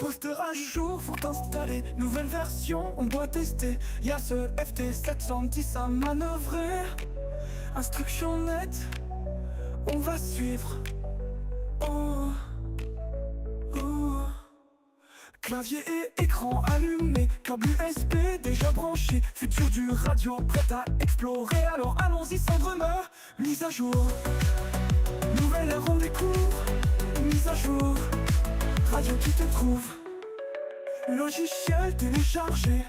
poster à jour, faut installer. Nouvelle version, on doit tester. Y'a ce FT 710 à manœuvrer. Instruction nette, on va suivre. Oh, oh. Clavier et écran allumé, câble USB déjà branché. Futur du radio prêt à explorer. Alors allons-y sans rumeur. Mise à jour, nouvelle ère on découvre. Mise à jour, radio qui te trouve. Logiciel téléchargé,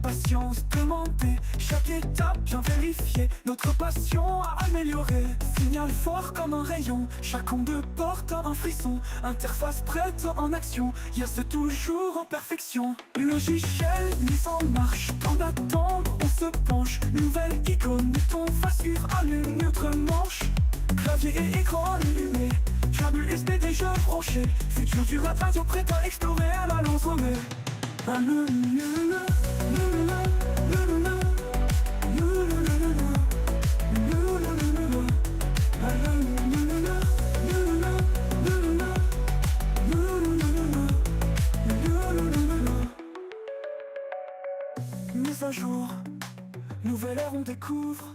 patience demandée. Chaque étape bien vérifiée, notre passion à améliorer. Signal fort comme un rayon, chaque onde porte un frisson. Interface prête en action, yes toujours en perfection. Logiciel mis en marche, temps d'attendre on se penche. Nouvelle icône, bouton face suivre, allume notre manche. Clavier et écran allumé, câble USB déjà branché. Futur du rap radio prêt à explorer, à la lance remet. Mise à jour, nouvelle ère on découvre.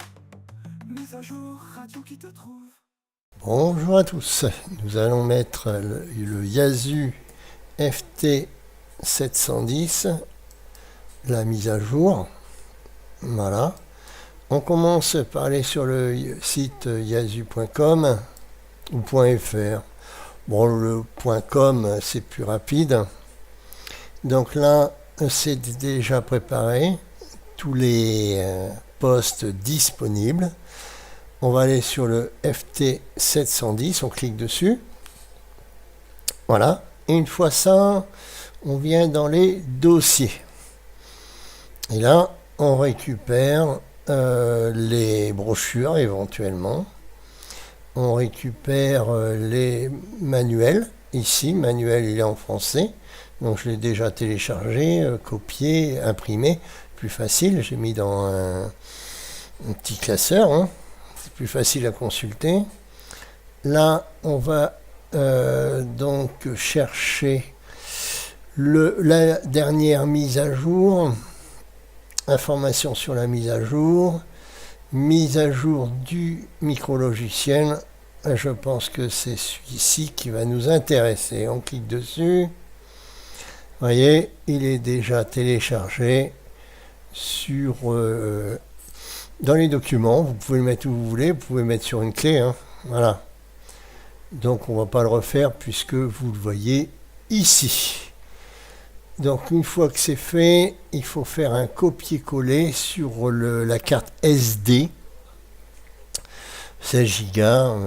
Mise à jour, radio qui te trouve. Bonjour à tous, nous allons mettre le Yaesu FT 710, la mise à jour. Voilà. On commence par aller sur le site yaesu.com ou .fr. Bon, le .com c'est plus rapide. Donc là, c'est déjà préparé, tous les postes disponibles. On va aller sur le FT 710, on clique dessus. Voilà. Et une fois ça, on vient dans les dossiers. Et là, on récupère les brochures éventuellement. On récupère les manuels. Ici, le manuel il est en français. Donc je l'ai déjà téléchargé, copié, imprimé. Plus facile, j'ai mis dans un petit classeur. Hein. C'est plus facile à consulter. Là, on va donc chercher la dernière mise à jour, information sur la mise à jour du micro-logiciel. Je pense que c'est celui-ci qui va nous intéresser. On clique dessus. Vous voyez, il est déjà téléchargé sur dans les documents. Vous pouvez le mettre où vous voulez, vous pouvez le mettre sur une clé. Hein. Voilà. Donc on ne va pas le refaire puisque vous le voyez ici. Donc une fois que c'est fait, il faut faire un copier-coller sur la carte SD, 16 Go,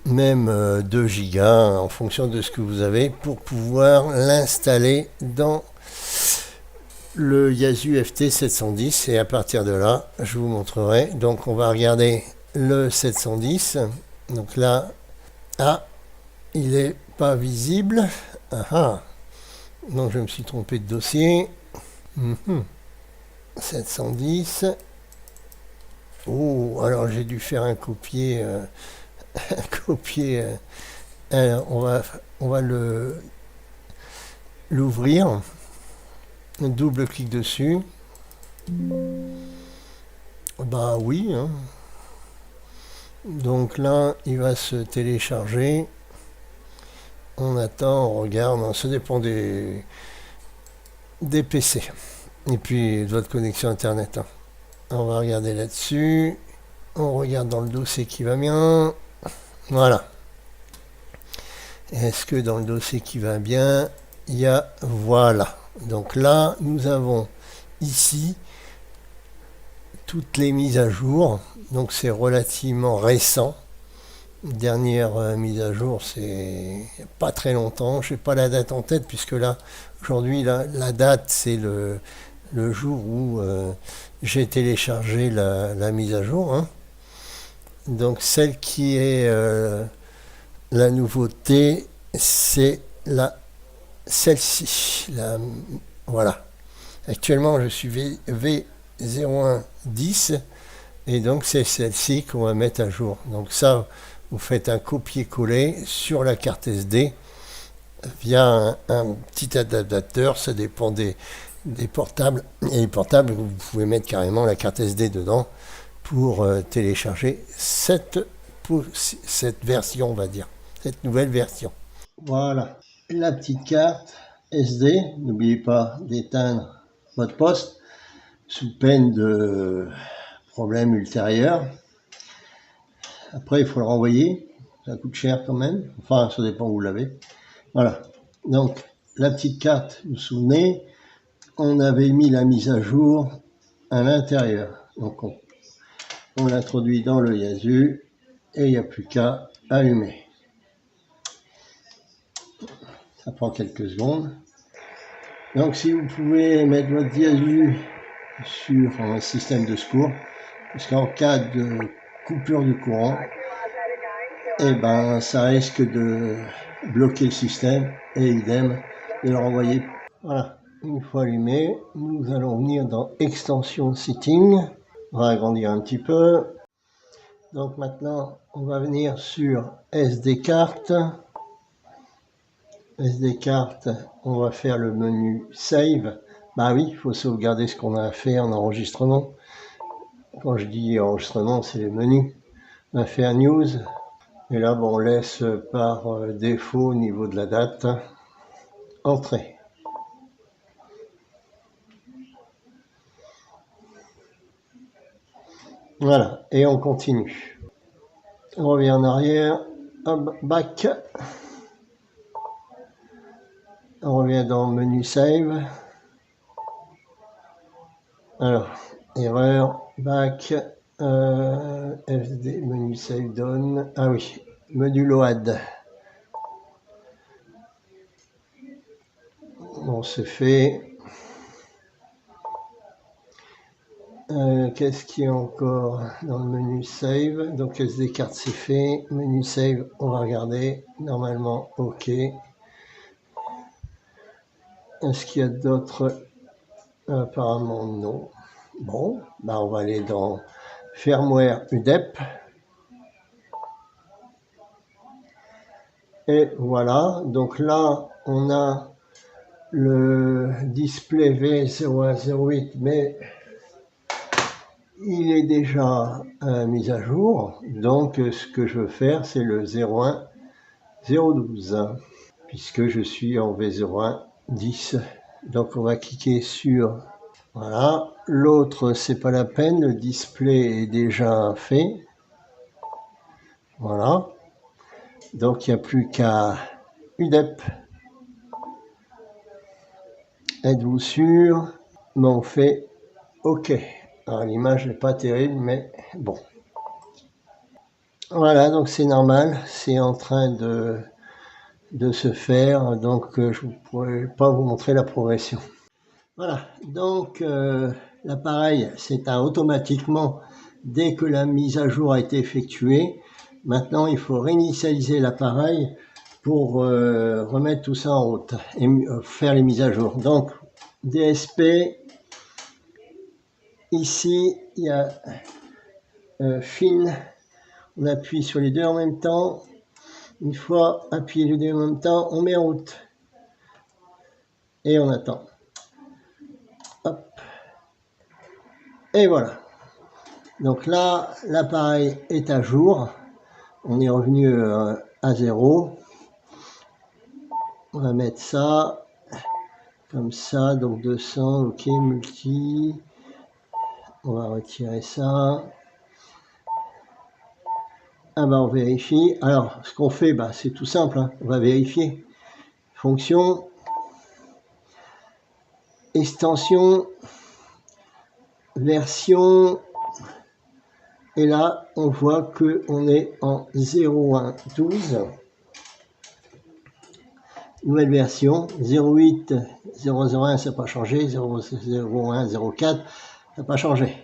même 2 Go en fonction de ce que vous avez pour pouvoir l'installer dans le Yaesu FT 710 et à partir de là, je vous montrerai. Donc on va regarder le 710. Donc là, il n'est pas visible. Donc je me suis trompé de dossier. 710. Oh, alors j'ai dû faire un copier. Alors, on va l'ouvrir. Double clic dessus. Bah oui. Hein. Donc là, il va se télécharger. On attend, on regarde, ça dépend des PC et puis de votre connexion internet. Hein. On va regarder là-dessus, on regarde dans le dossier qui va bien. Voilà. Est-ce que dans le dossier qui va bien, il y a voilà. Donc là, nous avons ici toutes les mises à jour. Donc c'est relativement récent. Dernière mise à jour, c'est pas très longtemps. Je n'ai pas la date en tête puisque là, aujourd'hui, la date, c'est le jour où j'ai téléchargé la mise à jour. Hein. Donc celle qui est la nouveauté, c'est celle-ci. Voilà. Actuellement, je suis V0110 et donc c'est celle-ci qu'on va mettre à jour. Donc ça, vous faites un copier-coller sur la carte SD via un petit adaptateur. Ça dépend des portables. Et les portables, vous pouvez mettre carrément la carte SD dedans pour télécharger cette version, on va dire, cette nouvelle version. Voilà, la petite carte SD. N'oubliez pas d'éteindre votre poste sous peine de problèmes ultérieurs. Après, il faut le renvoyer. Ça coûte cher quand même. Enfin, ça dépend où vous l'avez. Voilà. Donc, la petite carte, vous vous souvenez, on avait mis la mise à jour à l'intérieur. Donc, on l'introduit dans le Yasu et il n'y a plus qu'à allumer. Ça prend quelques secondes. Donc, si vous pouvez mettre votre Yasu sur un système de secours, parce qu'en cas de coupure du courant, et ben ça risque de bloquer le système et idem de le renvoyer. Voilà, une fois allumé, nous allons venir dans extension setting. On va agrandir un petit peu. Donc maintenant, on va venir sur SD carte. SD carte, on va faire le menu save. Bah oui, il faut sauvegarder ce qu'on a fait en enregistrement. Quand je dis enregistrement, c'est le menu. On va faire news. Et là, bon, on laisse par défaut au niveau de la date. Entrée. Voilà, et on continue. On revient en arrière. Hop, back. On revient dans menu save. Alors, erreur, back, FD, menu save done. Ah oui, menu load. Bon, c'est fait. Qu'est-ce qu'il y a encore dans le menu save? Donc SD carte c'est fait. Menu save, on va regarder. Normalement, OK. Est-ce qu'il y a d'autres? Apparemment non. Bon, bah on va aller dans firmware UDEP. Et voilà, donc là on a le display V0108, mais il est déjà mis à jour. Donc ce que je veux faire, c'est le 01.012, puisque je suis en V01.10. Donc on va cliquer sur... Voilà, l'autre c'est pas la peine, le display est déjà fait. Voilà, donc il n'y a plus qu'à UDEP. Êtes-vous sûr? Bon, on fait OK. Alors l'image n'est pas terrible, mais bon. Voilà, donc c'est normal, c'est en train de se faire, donc je ne pourrais pas vous montrer la progression. Voilà, donc l'appareil s'éteint automatiquement dès que la mise à jour a été effectuée. Maintenant, il faut réinitialiser l'appareil pour remettre tout ça en route et faire les mises à jour. Donc, DSP, ici, il y a fin, on appuie sur les deux en même temps. Une fois appuyé les deux en même temps, on met en route et on attend. Hop. Et voilà. Donc là, l'appareil est à jour. On est revenu à 0. On va mettre ça comme ça. Donc 200, OK, multi. On va retirer ça. Ah bah on vérifie. Alors, ce qu'on fait, bah, c'est tout simple. Hein. On va vérifier. Fonction. Extension. Version. Et là, on voit qu'on est en 01.12. Nouvelle version. 08, 001, ça n'a pas changé. 001, 04, ça n'a pas changé.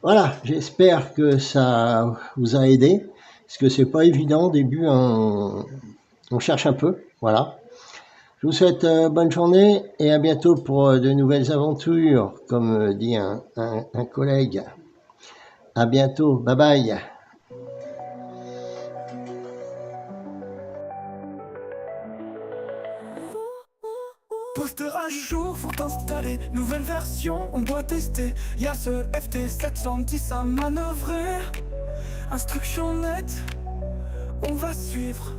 Voilà, j'espère que ça vous a aidé. Parce que c'est pas évident au début, on cherche un peu. Voilà. Je vous souhaite bonne journée et à bientôt pour de nouvelles aventures, comme dit un collègue. À bientôt, bye bye. jour, faut installer. Nouvelle version, on doit tester. Y'a ce FT710 à manœuvrer. Instruction nette, on va suivre.